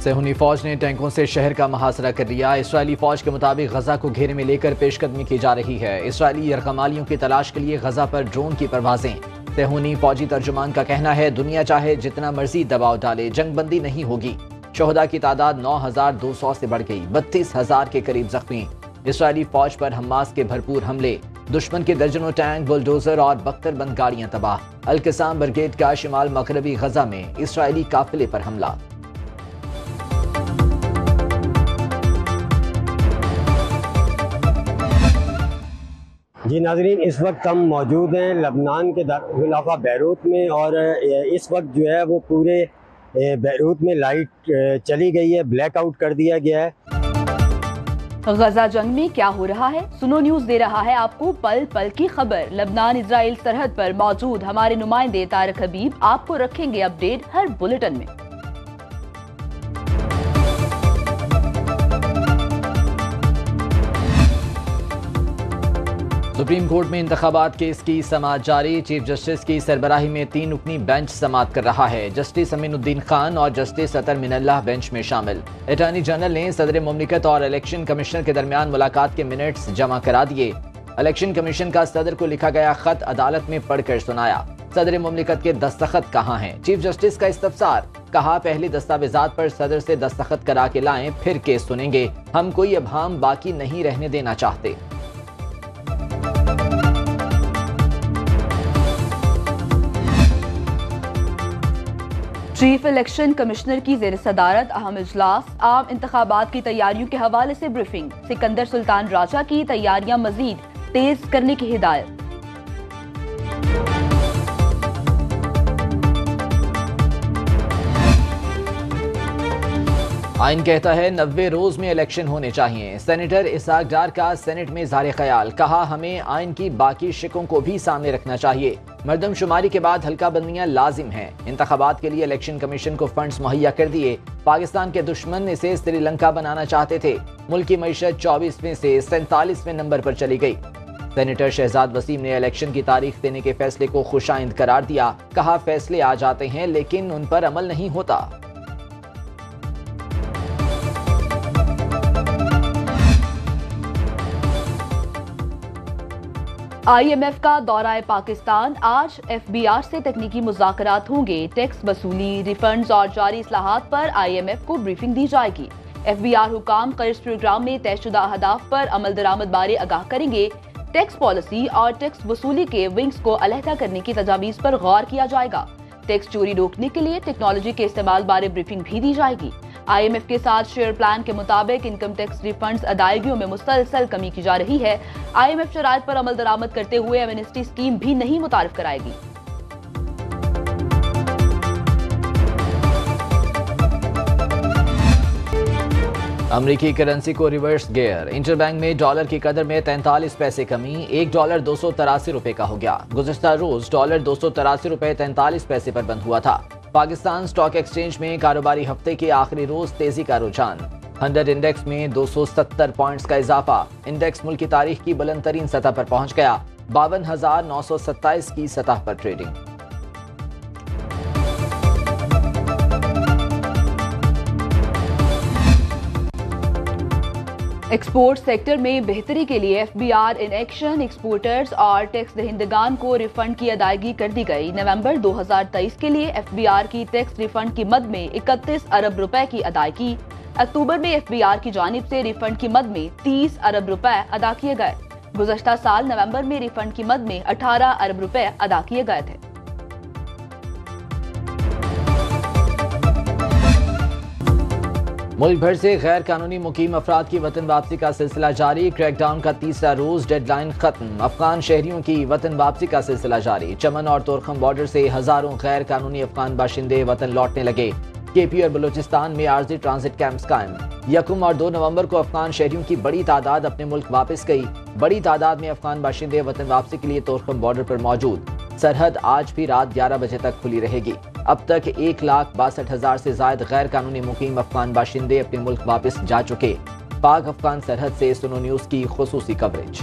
صہیونی فوج نے ٹینکوں سے شہر کا محاصرہ کر لیا۔ اسرائیلی فوج کے مطابق غزہ کو گھیرے میں لے کر پیش قدمی کی جا رہی ہے۔ اسرائیلی یرغمالیوں کی تلاش کے لیے غزہ پر ڈرون کی پروازیں۔ صہیونی فوجی ترجمان کا کہنا ہے دنیا چاہے جتنا مرضی دباؤ ڈالے، جنگ بندی نہیں ہوگی۔ شہداء کی تعداد 9,200 سے بڑھ گئی، 32,000 کے قریب زخمی۔ اسرائیلی فوج پر حماس کے بھرپور حملے، دشمن کے درجنوں ٹینک، بلڈوزر اور بختر بند گاڑیاں تباہ۔ القسام بریگیڈ کا شمال مغربی غزہ میں اسرائیلی قافلے پر حملہ۔ جی ناظرین، اس وقت ہم موجود ہیں لبنان کے دارالخلافہ بیروت میں، اور اس وقت جو ہے وہ پورے بیروت میں لائٹ چلی گئی ہے، بلیک آؤٹ کر دیا گیا ہے۔ غزہ جنگ میں کیا ہو رہا ہے؟ سنو نیوز دے رہا ہے آپ کو پل پل کی خبر۔ لبنان اسرائیل سرحد پر موجود ہمارے نمائندے طارق حبیب آپ کو رکھیں گے اپڈیٹ ہر بلیٹن میں۔ سپریم کورٹ میں انتخابات کیس کی سماعت جاری۔ چیف جسٹس کی سربراہی میں 3 رکنی بینچ سماعت کر رہا ہے۔ جسٹس امین الدین خان اور جسٹس اطہر من اللہ بینچ میں شامل۔ اٹارنی جنرل نے صدر مملکت اور الیکشن کمیشنر کے درمیان ملاقات کے منٹس جمع کرا دیے۔ الیکشن کمیشن کا صدر کو لکھا گیا خط عدالت میں پڑھ کر سنایا۔ صدر مملکت کے دستخط کہاں ہیں؟ چیف جسٹس کا استفسار، کہا پہلے دستاویزات پر صدر سے دستخط کرا کے لائیں، پھر کیس سنیں گے۔ ہم کوئی ابہام باقی نہیں رہنے دینا چاہتے۔ چیف الیکشن کمشنر کی زیر صدارت اہم اجلاس، عام انتخابات کی تیاریوں کے حوالے سے بریفنگ، سکندر سلطان راجہ کی تیاریاں مزید تیز کرنے کی ہدایت۔ آئین کہتا ہے 90 روز میں الیکشن ہونے چاہیے۔ سینیٹر اسحاق ڈار کا سینٹ میں اظہار خیال، کہا ہمیں آئین کی باقی شقوں کو بھی سامنے رکھنا چاہیے۔ مردم شماری کے بعد حلقہ بندیاں لازم ہیں۔ انتخابات کے لیے الیکشن کمیشن کو فنڈز مہیا کر دیے۔ پاکستان کے دشمن اسے سری لنکا بنانا چاہتے تھے۔ ملک کی معیشت 24ویں سے 47ویں نمبر پر چلی گئی۔ سینیٹر شہزاد وسیم نے الیکشن کی تاریخ دینے کے فیصلے کو خوش آئند قرار دیا، کہا فیصلے آ جاتے ہیں لیکن ان پر عمل نہیں ہوتا۔ آئی ایم ایف کا دورہ پاکستان، آج ایف بی آر سے تکنیکی مذاکرات ہوں گے۔ ٹیکس وصولی، ریفنڈز اور جاری اصلاحات پر آئی ایم ایف کو بریفنگ دی جائے گی۔ ایف بی آر حکام قرض پروگرام میں طے شدہ اہداف پر عمل درآمد بارے آگاہ کریں گے۔ ٹیکس پالیسی اور ٹیکس وصولی کے ونگز کو علیحدہ کرنے کی تجاویز پر غور کیا جائے گا۔ ٹیکس چوری روکنے کے لیے ٹیکنالوجی کے استعمال بارے بریفنگ بھی دی جائے گی۔ آئی ایم ایف کے ساتھ شیئر پلان کے مطابق انکم ٹیکس ریفنڈز ادائیگیوں میں مسلسل کمی کی جا رہی ہے۔ آئی ایم ایف شرائط پر عمل درآمد کرتے ہوئے ایمنسٹی اسکیم بھی نہیں متعارف کرائے گی۔ امریکی کرنسی کو ریورس گیئر، انٹر بینک میں ڈالر کی قدر میں 43 پیسے کمی، ایک ڈالر 283 روپے کا ہو گیا۔ گزشتہ روز ڈالر 283 روپے 43 پیسے پر بند ہوا تھا۔ پاکستان سٹاک ایکسچینج میں کاروباری ہفتے کے آخری روز تیزی کا رجحان، 100 انڈیکس میں 270 پوائنٹس کا اضافہ، انڈیکس ملک کی تاریخ کی بلند ترین سطح پر پہنچ گیا، 52,927 کی سطح پر ٹریڈنگ۔ ایکسپورٹ سیکٹر میں بہتری کے لیے F B R in action, exporters اور ٹیکس دہندگان کو ریفنڈ کی ادائیگی کر دی گئی۔ نومبر 2023 کے لیے ایف بی آر کی ٹیکس ریفنڈ کی مد میں 31 ارب روپے کی ادائیگی۔ اکتوبر میں ایف بی آر کی جانب سے ریفنڈ کی مد میں 30 ارب روپے ادا کیے گئے۔ گزشتہ سال نومبر میں ریفنڈ کی مد میں 18 ارب روپے ادا کیے گئے تھے۔ ملک بھر سے غیر قانونی مقیم افراد کی وطن واپسی کا سلسلہ جاری، کریک ڈاؤن کا تیسرا روز، ڈیڈ لائن ختم، افغان شہریوں کی وطن واپسی کا سلسلہ جاری۔ چمن اور تورخم بارڈر سے ہزاروں غیر قانونی افغان باشندے وطن لوٹنے لگے۔ کے پی اور بلوچستان میں عارضی ٹرانزٹ کیمپس قائم۔ 1 اور 2 نومبر کو افغان شہریوں کی بڑی تعداد اپنے ملک واپس گئی۔ بڑی تعداد میں افغان باشندے وطن واپسی کے لیے تورخم بارڈر پر موجود۔ سرحد آج بھی رات 11 بجے تک کھلی رہے گی۔ اب تک 1,62,000 سے زائد غیر قانونی مقیم افغان باشندے اپنے ملک واپس جا چکے۔ پاک افغان سرحد سے سنو نیوز کی خصوصی کوریج۔